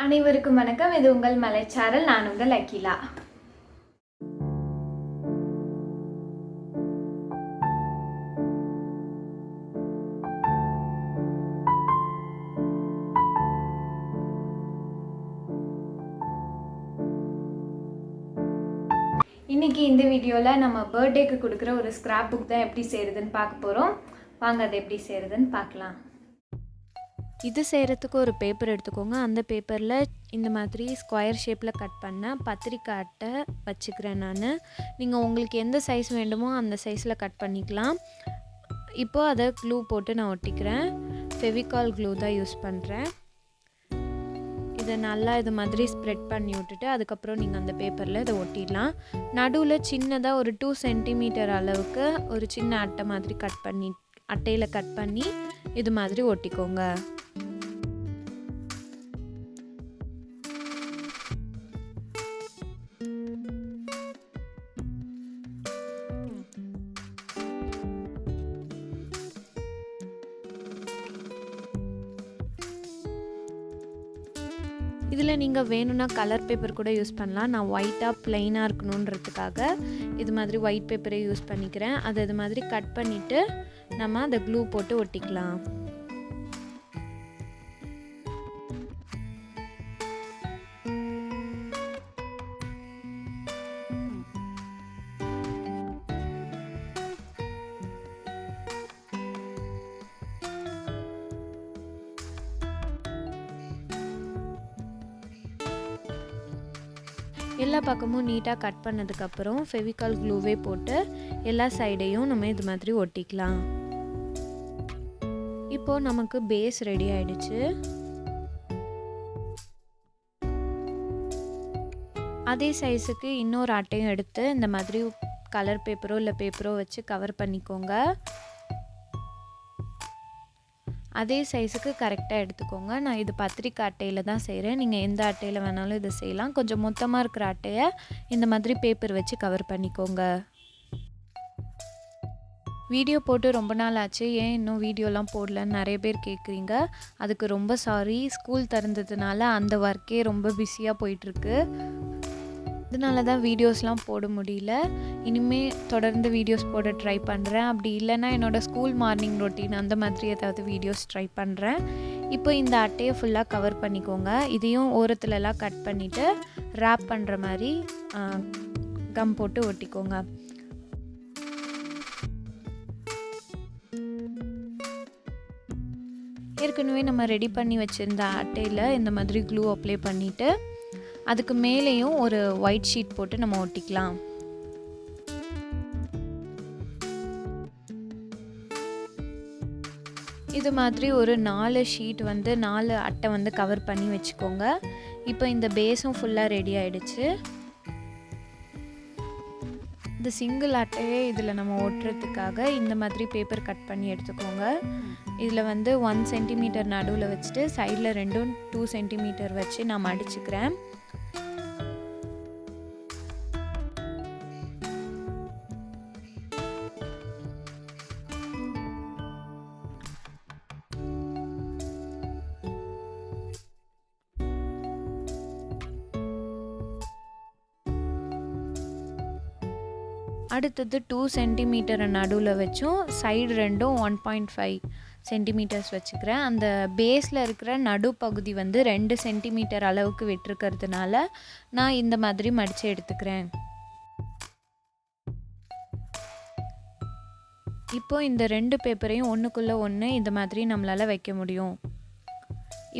அனைவருக்கும் வணக்கம். இது உங்கள் மலைச்சாரல். நான் உங்கள் அகிலா. இன்னைக்கு இந்த வீடியோவில் நம்ம பர்த்டேக்கு கொடுக்குற ஒரு ஸ்கிராப் புக் தான் எப்படி செய்கிறதுன்னு பார்க்க போகிறோம். வாங்க அதை எப்படி செய்கிறதுன்னு பார்க்கலாம். இது செய்கிறதுக்கு ஒரு பேப்பர் எடுத்துக்கோங்க. அந்த பேப்பரில் இந்த மாதிரி ஸ்கொயர் ஷேப்பில் கட் பண்ண பத்திரிக்கை அட்டை வச்சுக்கிறேன் நான். நீங்கள் உங்களுக்கு எந்த சைஸ் வேண்டுமோ அந்த சைஸில் கட் பண்ணிக்கலாம். இப்போது அதை க்ளூ போட்டு நான் ஒட்டிக்கிறேன். ஃபெவிகால் க்ளூ தான் யூஸ் பண்ணுறேன். இதை நல்லா இது மாதிரி ஸ்ப்ரெட் பண்ணி விட்டுட்டு அதுக்கப்புறம் நீங்கள் அந்த பேப்பரில் இதை ஒட்டிடலாம். நடுவில் சின்னதாக ஒரு 2 சென்டிமீட்டர் அளவுக்கு ஒரு சின்ன அட்டை மாதிரி அட்டையில் கட் பண்ணி இது மாதிரி ஒட்டிக்கோங்க. இதில் நீங்கள் வேணும்னா கலர் பேப்பர் கூட யூஸ் பண்ணலாம். நான் ஒயிட்டாக ப்ளைனாக இருக்கணுன்றதுக்காக இது மாதிரி ஒயிட் பேப்பரே யூஸ் பண்ணிக்கிறேன். அதை இது மாதிரி கட் பண்ணிவிட்டு நம்ம அதை க்ளூ போட்டு ஒட்டிக்கலாம். எல்லா பக்கமும் நீட்டாக கட் பண்ணதுக்கப்புறம் ஃபெவிகால் க்ளூவே போட்டு எல்லா சைடையும் நம்ம இது மாதிரி ஒட்டிக்கலாம். இப்போது நமக்கு பேஸ் ரெடி ஆயிடுச்சு. அதே சைஸுக்கு இன்னொரு அட்டையும் எடுத்து இந்த மாதிரி கலர் பேப்பரோ இல்லை பேப்பரோ வச்சு கவர் பண்ணிக்கோங்க. அதே சைஸுக்கு கரெக்டாக எடுத்துக்கோங்க. நான் இது பத்திரிக்கை அட்டையில் தான் செய்கிறேன். நீங்கள் எந்த அட்டையில் வேணாலும் இதை செய்யலாம். கொஞ்சம் மொத்தமாக இருக்கிற அட்டையை இந்த மாதிரி பேப்பர் வச்சு கவர் பண்ணிக்கோங்க. வீடியோ போட்டு ரொம்ப நாள் ஆச்சு, ஏன் இன்னும் வீடியோலாம் போடலன்னு நிறைய பேர் கேட்குறீங்க. அதுக்கு ரொம்ப சாரி. ஸ்கூல் திறந்ததுனால அந்த ஒர்க்கே ரொம்ப பிஸியாக போயிட்டுருக்கு. அதனால தான் வீடியோஸ்லாம் போட முடியல. இனிமேல் தொடர்ந்து வீடியோஸ் போட ட்ரை பண்ணுறேன். அப்படி இல்லைன்னா என்னோடய ஸ்கூல் மார்னிங் ரொட்டீன் அந்த மாதிரி ஏதாவது வீடியோஸ் ட்ரை பண்ணுறேன். இப்போ இந்த அட்டையை ஃபுல்லாக கவர் பண்ணிக்கோங்க. இதையும் ஓரத்துலலாம் கட் பண்ணிவிட்டு ரேப் பண்ணுற மாதிரி கம் போட்டு ஒட்டிக்கோங்க. ஏற்கனவே நம்ம ரெடி பண்ணி வச்சுருந்த அட்டையில் இந்த மாதிரி க்ளூ அப்ளை பண்ணிவிட்டு அதுக்கு மேலேயும் ஒரு ஒயிட் ஷீட் போட்டு நம்ம ஒட்டிக்கலாம். இது மாதிரி ஒரு 4 ஷீட் 4 அட்டை கவர் பண்ணி வச்சுக்கோங்க. இப்போ இந்த பேஸும் ஃபுல்லாக ரெடி ஆயிடுச்சு. இந்த சிங்கிள் அட்டையே இதில் நம்ம ஒட்டுறதுக்காக இந்த மாதிரி பேப்பர் கட் பண்ணி எடுத்துக்கோங்க. இதில் 1 சென்டிமீட்டர் நடுவில் வச்சுட்டு சைடில் 2 சென்டிமீட்டர் வச்சு நான் மடிச்சுக்கிறேன். அடுத்தது 2 சென்டிமீட்டரை நடுவில் வச்சும் சைடு 1.5 சென்டிமீட்டர்ஸ் வச்சுக்கிறேன். அந்த பேஸில் இருக்கிற நடுப்பகுதி 2 சென்டிமீட்டர் அளவுக்கு விட்டுருக்கிறதுனால நான் இந்த மாதிரி மடித்து எடுத்துக்கிறேன். இப்போ இந்த 2 பேப்பரையும் ஒன்றுக்குள்ளே ஒன்று இந்த மாதிரி நம்மளால் வைக்க முடியும்.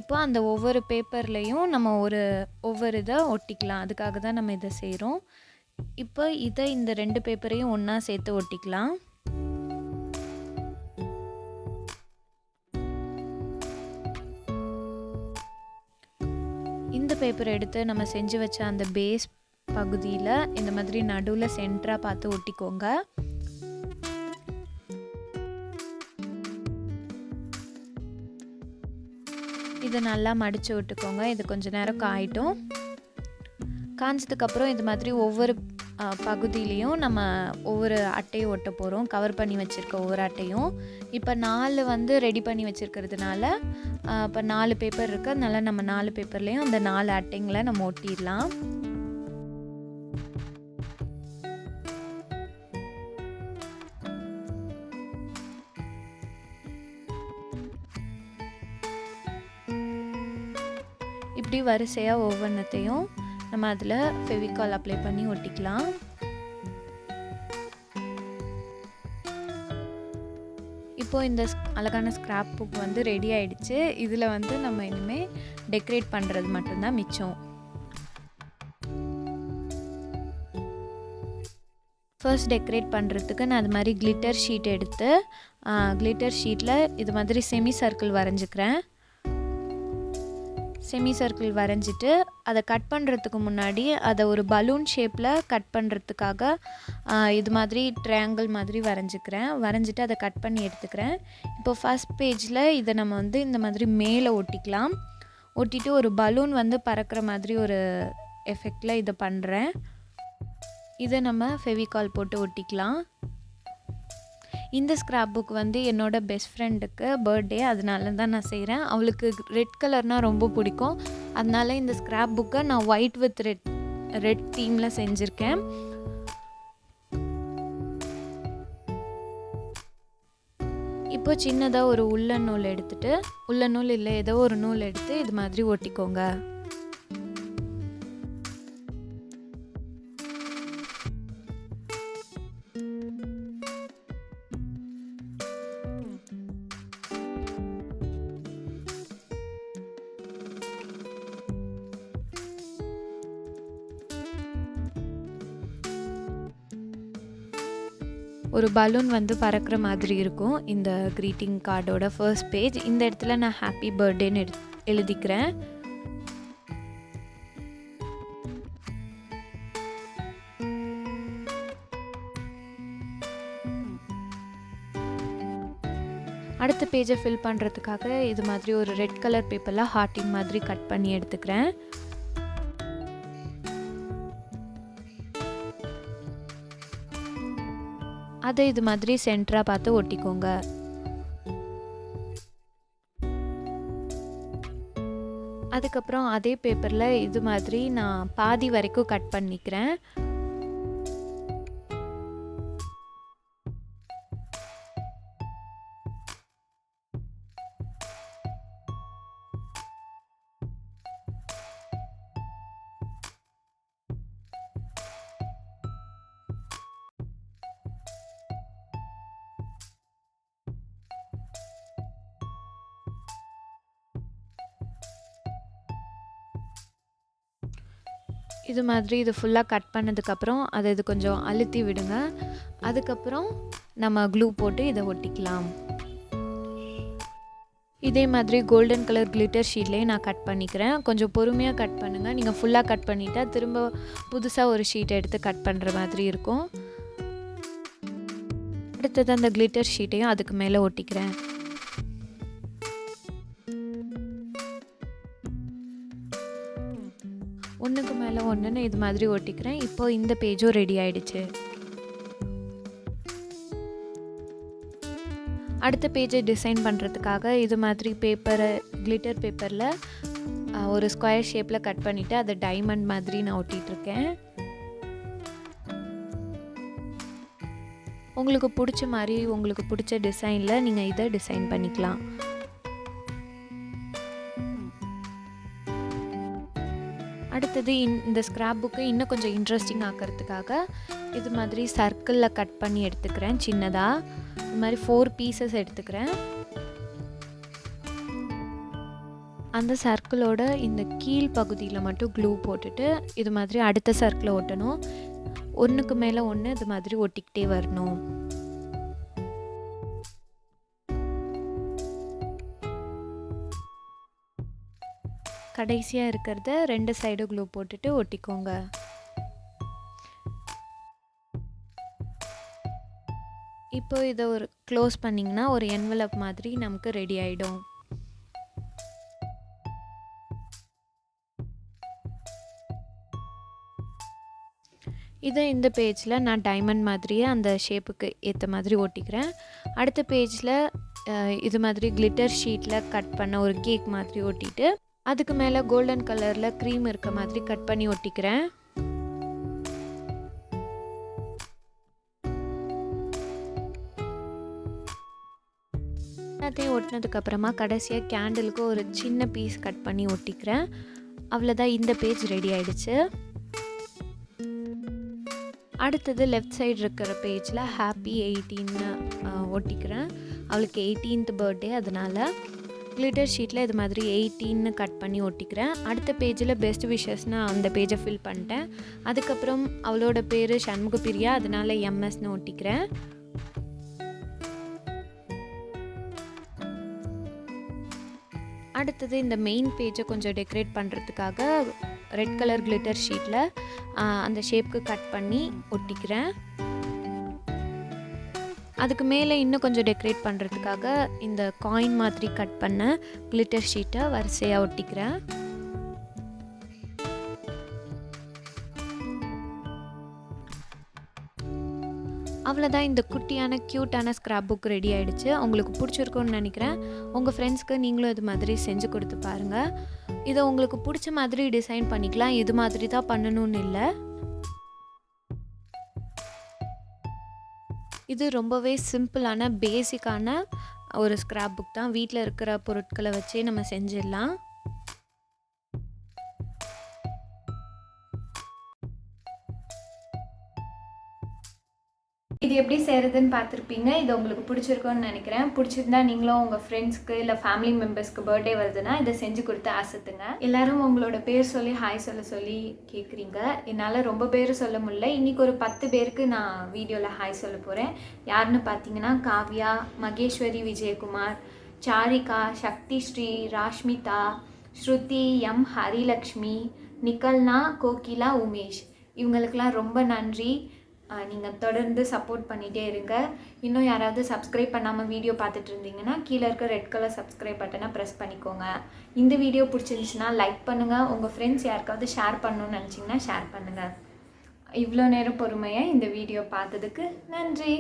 இப்போ அந்த ஒவ்வொரு பேப்பர்லேயும் நம்ம ஒவ்வொரு இதை ஒட்டிக்கலாம். அதுக்காக தான் நம்ம இதை செய்கிறோம். இப்போ இந்த 2 பேப்பரையும் ஒன்றா சேர்த்து ஒட்டிக்கலாம். இந்த பேப்பரை எடுத்து நம்ம செஞ்சு வச்ச அந்த பேஸ் பகுதியில் இந்த மாதிரி நடுவில் சென்டராக பார்த்து ஒட்டிக்கோங்க. இதை நல்லா மடித்து விட்டுக்கோங்க. இது கொஞ்சம் நேரம் காயட்டும். காஞ்சதுக்கப்புறம் இது மாதிரி ஒவ்வொரு பகுதியிலையும் நம்ம ஒவ்வொரு அட்டையும் ஒட்ட போகிறோம். கவர் பண்ணி வச்சுருக்க ஒவ்வொரு அட்டையும். இப்போ 4 வந்து ரெடி பண்ணி வச்சுருக்கிறதுனால இப்போ 4 பேப்பர் இருக்குது. அதனால நம்ம 4 பேப்பர்லேயும் அந்த 4 அட்டைங்களை நம்ம ஒட்டிடலாம். இப்படி வரிசையாக ஒவ்வொன்றத்தையும் நம்ம அதில் ஃபெவிகால் அப்ளை பண்ணி ஒட்டிக்கலாம். இப்போது இந்த அழகான ஸ்க்ராப் புக் வந்து ரெடி ஆகிடுச்சு. இதில் வந்து நம்ம இனிமேல் டெக்கரேட் பண்ணுறது மட்டும்தான் மிச்சம். ஃபர்ஸ்ட் டெக்கரேட் பண்ணுறதுக்கு நான் அது மாதிரி கிளிட்டர் ஷீட் எடுத்து கிளிட்டர் ஷீட்டில் இது மாதிரி செமி சர்க்கிள் வரைஞ்சிக்கிறேன். செமி சர்க்கிள் வரைஞ்சிட்டு அதை கட் பண்ணுறதுக்கு முன்னாடி அதை ஒரு பலூன் ஷேப்பில் கட் பண்ணுறதுக்காக இது மாதிரி ட்ரையாங்கிள் மாதிரி வரைஞ்சிட்டு அதை கட் பண்ணி எடுத்துக்கிறேன். இப்போ ஃபஸ்ட் பேஜில் இதை நம்ம வந்து இந்த மாதிரி மேலே ஒட்டிக்கலாம். ஒட்டிட்டு ஒரு பலூன் வந்து பறக்கிற மாதிரி ஒரு எஃபெக்டில் இதை பண்ணுறேன். இதை நம்ம ஃபெவிகால் போட்டு ஒட்டிக்கலாம். இந்த ஸ்க்ராப் புக் வந்து என்னோடய பெஸ்ட் ஃப்ரெண்டுக்கு பர்த்டே, அதனால தான் நான் செய்கிறேன். அவளுக்கு ரெட் கலர்னால் ரொம்ப பிடிக்கும். அதனால இந்த ஸ்க்ராப் புக்கை நான் ஒயிட் வித் ரெட் தீமில் செஞ்சுருக்கேன். இப்போ சின்னதாக ஒரு உள்ளன் நூல் எடுத்துகிட்டு, உள்ளன் நூல் இல்லை ஏதோ ஒரு நூல் எடுத்து இது மாதிரி ஒட்டிக்கோங்க. ஒரு பலூன் வந்து பறக்கிற மாதிரி இருக்கும் இந்த க்ரீட்டிங் கார்டோட ஃபர்ஸ்ட் பேஜ். இந்த இடத்துல நான் ஹாப்பி பர்த்டேன்னு எழுதிக்கிறேன். அடுத்த பேஜை ஃபில் பண்ணுறதுக்காக இது மாதிரி ஒரு ரெட் கலர் பேப்பரில் ஹார்ட்டின் மாதிரி கட் பண்ணி எடுத்துக்கிறேன். அதை இது மாதிரி சென்டராக பார்த்து ஒட்டிக்கோங்க. அதுக்கப்புறம் அதே பேப்பரில் இது மாதிரி நான் பாதி வரைக்கும் கட் பண்ணிக்கிறேன். இது மாதிரி இது ஃபுல்லாக கட் பண்ணதுக்கப்புறம் அதை இது கொஞ்சம் அழுத்தி விடுங்க. அதுக்கப்புறம் நம்ம க்ளூ போட்டு இதை ஒட்டிக்கலாம். இதே மாதிரி கோல்டன் கலர் கிளிட்டர் ஷீட்லேயே நான் கட் பண்ணிக்கிறேன். கொஞ்சம் பொறுமையாக கட் பண்ணுங்கள். நீங்கள் ஃபுல்லாக கட் பண்ணிட்டா திரும்ப புதுசாக ஒரு ஷீட்டை எடுத்து கட் பண்ணுற மாதிரி இருக்கும். அடுத்தது அந்த கிளிட்டர் ஷீட்டையும் அதுக்கு மேலே ஒட்டிக்கிறேன். ஒன்றுக்கு மேலே ஒன்றுன்னு இது மாதிரி ஒட்டிக்கிறேன். இப்போ இந்த பேஜும் ரெடி ஆயிடுச்சு. அடுத்த பேஜை டிசைன் பண்ணுறதுக்காக இது மாதிரி கிளிட்டர் பேப்பரில் ஒரு ஸ்கொயர் ஷேப்பில் கட் பண்ணிவிட்டு அதை டைமண்ட் மாதிரி நான் ஒட்டிகிட்ருக்கேன். உங்களுக்கு பிடிச்ச மாதிரி உங்களுக்கு பிடிச்ச டிசைனில் நீங்கள் இதை டிசைன் பண்ணிக்கலாம். அடுத்தது இந்த ஸ்க்ராப் புக்கை இன்னும் கொஞ்சம் இன்ட்ரெஸ்டிங் ஆக்கிறதுக்காக இது மாதிரி சர்க்கிளில் கட் பண்ணி எடுத்துக்கிறேன். சின்னதாக இது மாதிரி 4 பீசஸ் எடுத்துக்கிறேன். அந்த சர்க்கிளோட இந்த கீழ் பகுதியில் மட்டும் க்ளூ போட்டுட்டு இது மாதிரி அடுத்த சர்க்கிளை ஒட்டணும். ஒன்றுக்கு மேலே ஒன்று இது மாதிரி ஒட்டிக்கிட்டே வரணும். கடைசியாக இருக்கிறத 2 சைடு க்ளூ போட்டுட்டு ஒட்டிக்கோங்க. இப்போ இதை ஒரு க்ளோஸ் பண்ணிங்கன்னா ஒரு என்வலப் மாதிரி நமக்கு ரெடி ஆகிடும். இதை இந்த பேஜில் நான் டைமண்ட் மாதிரியே அந்த ஷேப்புக்கு ஏற்ற மாதிரி ஒட்டிக்கிறேன். அடுத்த பேஜில் இது மாதிரி கிளிட்டர் ஷீட்டில் கட் பண்ண ஒரு கேக் மாதிரி ஒட்டிட்டு அதுக்கு மேலே கோல்டன் கலரில் க்ரீம் இருக்க மாதிரி கட் பண்ணி ஒட்டிக்கிறேன். எல்லாத்தையும் ஒட்டினதுக்கப்புறமா கடைசியாக கேண்டிலுக்கு ஒரு சின்ன பீஸ் கட் பண்ணி ஒட்டிக்கிறேன். அவ்வளோதான், இந்த பேஜ் ரெடி ஆயிடுச்சு. அடுத்தது லெஃப்ட் சைடு இருக்கிற பேஜில் ஹாப்பி 18 ஒட்டிக்கிறேன். அவளுக்கு 18th பர்த்டே, அதனால் கிளிட்டர் ஷீட்டில் இது மாதிரி 18 கட் பண்ணி ஒட்டிக்கிறேன். அடுத்த பேஜில் பெஸ்ட் விஷஸ்னு அந்த பேஜை ஃபில் பண்ணிட்டேன். அதுக்கப்புறம் அவளோட பேர் சண்முக பிரியா, அதனால் எம்எஸ்னு ஒட்டிக்கிறேன். அடுத்தது இந்த மெயின் பேஜை கொஞ்சம் டெக்கரேட் பண்ணுறதுக்காக ரெட் கலர் கிளிட்டர் ஷீட்டில் அந்த ஷேப்புக்கு கட் பண்ணி ஒட்டிக்கிறேன். அதுக்கு மேலே இன்னும் கொஞ்சம் டெக்கரேட் பண்ணுறதுக்காக இந்த காயின் மாதிரி கட் பண்ண கிளிட்டர் ஷீட்டை வரிசையாக ஒட்டிக்கிறேன். அவ்வளோதான், இந்த குட்டியான க்யூட்டான ஸ்க்ராப் புக் ரெடி ஆகிடுச்சு. உங்களுக்கு பிடிச்சிருக்குன்னு நினைக்கிறேன். உங்கள் ஃப்ரெண்ட்ஸ்க்கு நீங்களும் இது மாதிரி செஞ்சு கொடுத்து பாருங்கள். இதை உங்களுக்கு பிடிச்ச மாதிரி டிசைன் பண்ணிக்கலாம், இது மாதிரி தான் பண்ணணும்னு இல்லை. இது ரொம்பவே சிம்பிளான பேசிக்கான ஒரு ஸ்க்ராப் புக் தான். வீட்டில் இருக்கிற பொருட்களை வச்சே நம்ம செஞ்சிடலாம். இது எப்படி செய்கிறதுன்னு பார்த்துருப்பீங்க. இது உங்களுக்கு பிடிச்சிருக்குன்னு நினைக்கிறேன். பிடிச்சிருந்தா நீங்களும் உங்கள் ஃப்ரெண்ட்ஸ்க்கு இல்லை ஃபேமிலி மெம்பர்ஸ்க்கு பர்த்டே வருதுன்னா இதை செஞ்சு கொடுத்து ஆசைத்துங்க. எல்லோரும் உங்களோட பேர் சொல்லி ஹாய் சொல்லி கேட்குறீங்க. என்னால் ரொம்ப பேர் சொல்ல முடியல. இன்றைக்கி ஒரு 10 பேருக்கு நான் வீடியோவில் ஹாய் சொல்ல போகிறேன். யாருன்னு பார்த்தீங்கன்னா காவ்யா, மகேஸ்வரி விஜயகுமார், சாரிகா, சக்தி ஸ்ரீ, ராஷ்மிதா, ஸ்ருதி, எம் ஹரிலக்ஷ்மி, நிக்கல்னா, கோகிலா, உமேஷ். இவங்களுக்கெல்லாம் ரொம்ப நன்றி. நீங்கள் தொடர்ந்து சப்போர்ட் பண்ணிகிட்டே இருங்க. இன்னும் யாராவது சப்ஸ்கிரைப் பண்ணாமல் வீடியோ பார்த்துட்டு இருந்தீங்கன்னா கீழே இருக்க ரெட் கலர் சப்ஸ்கிரைப் பட்டனை ப்ரெஸ் பண்ணிக்கோங்க. இந்த வீடியோ பிடிச்சிருந்துச்சுன்னா லைக் பண்ணுங்கள். உங்கள் ஃப்ரெண்ட்ஸ் யாருக்காவது ஷேர் பண்ணணும்னு நினச்சிங்கன்னா ஷேர் பண்ணுங்கள். இவ்வளோ நேரம் பொறுமையாக இந்த வீடியோ பார்த்ததுக்கு நன்றி.